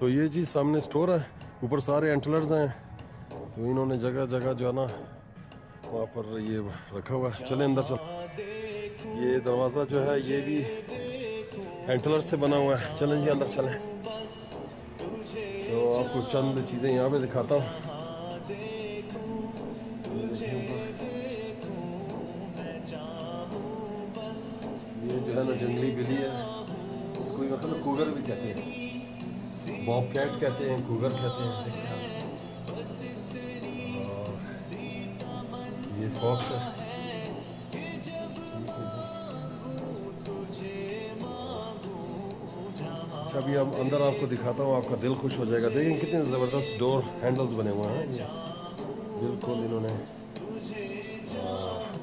तो ये जी सामने स्टोर है, ऊपर सारे एंटलर्स हैं। तो इन्होंने जगह जगह जो है ना वहाँ पर ये रखा हुआ है। चलें अंदर चल। ये दरवाज़ा जो है ये भी एंटलर्स से बना हुआ है। चलें जी अंदर चलें। तो आपको चंद चीज़ें यहाँ पे दिखाता हूँ। ये जो है ना जंगली बिल्ली है, इसको मतलब कूगर भी कहते हैं, बॉबकैट कहते हैं, कूगर कहते हैं। ये फॉक्स है। अच्छा अभी हम अंदर आपको दिखाता हूँ, आपका दिल खुश हो जाएगा। देखें कितने ज़बरदस्त डोर हैंडल्स बने हुए हैं। ये बिल्कुल इन्होंने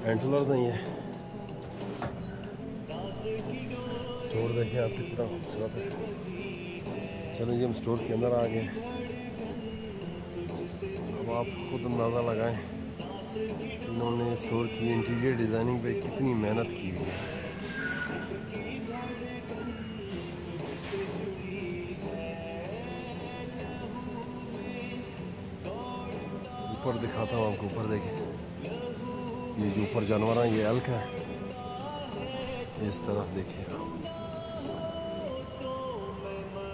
एंटलर्स हैं। ये स्टोर देखें आप कितना खूबसूरत है। चलो जी हम स्टोर के अंदर आ गए। अब आप खुद अंदाज़ा लगाएं इन्होंने स्टोर की इंटीरियर डिज़ाइनिंग पे कितनी मेहनत की हुई है। ऊपर दिखाता हूँ आपको, ऊपर देखें ये जो ऊपर जानवर हैं ये एल्क है। इस तरफ देखिए आप,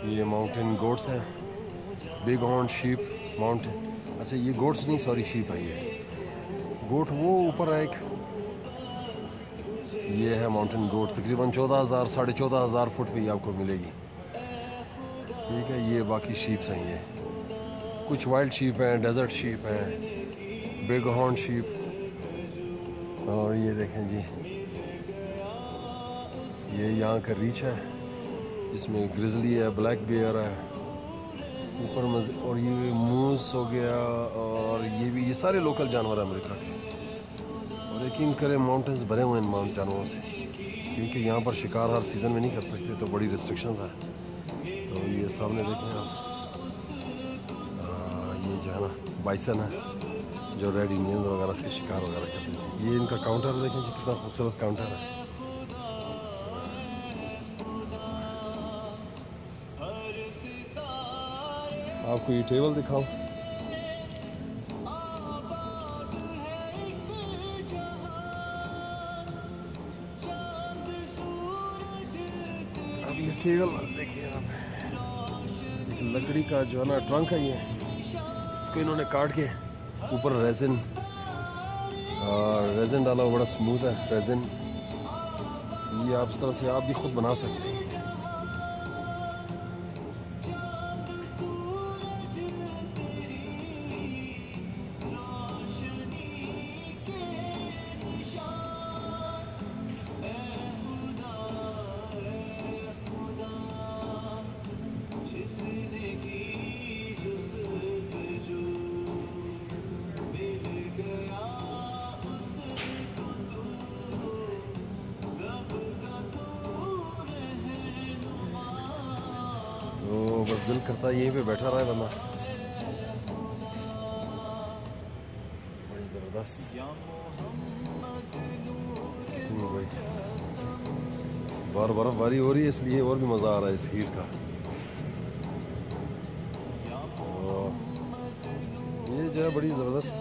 ये माउंटेन गोट्स हैं, बिग हॉर्न शीप माउंटेन। अच्छा ये गोट्स नहीं, सॉरी शीप है। ये गोट वो ऊपर है एक, ये है माउंटेन गोट। तकरीबन 14,000 साढ़े 14,000 फुट पे आपको मिलेगी। ठीक है, ये बाकी शीप्स हैं। ये कुछ वाइल्ड शीप हैं, डेजर्ट शीप हैं, बिग हॉर्न शीप। और ये देखें जी ये यहाँ का रीच है, इसमें ग्रिजली है, ब्लैक बियर है ऊपर मज़े। और ये मूस हो गया, और ये भी, ये सारे लोकल जानवर हैं अमेरिका के। और यकीन करें माउंटेन्स भरे हुए हैं इन जानवरों से, क्योंकि यहाँ पर शिकार हर सीज़न में नहीं कर सकते, तो बड़ी रिस्ट्रिक्शंस है। तो ये सामने देखें आप, ये जो है ना बाइसन है, जो रेड इंडियंस वगैरह इसके शिकार वगैरह करते थे। ये इनका काउंटर देखें जी कितना खूबसूरत काउंटर है। आपको ये टेबल दिखाओ। अब ये टेबल देखिए आप, एक लकड़ी का जो है ना ट्रंक है, ये इसको इन्होंने काट के ऊपर रेजिन डाला हुआ, बड़ा स्मूथ है रेजिन। ये आप इस तरह से आप भी खुद बना सकते हैं। तो बस दिल करता है यहीं पे बैठा रहा है बंदा। बड़ी ज़बरदस्त भाई, बर्फबारी हो रही है इसलिए और भी मज़ा आ रहा है इस हीट का। ये जो है बड़ी ज़बरदस्त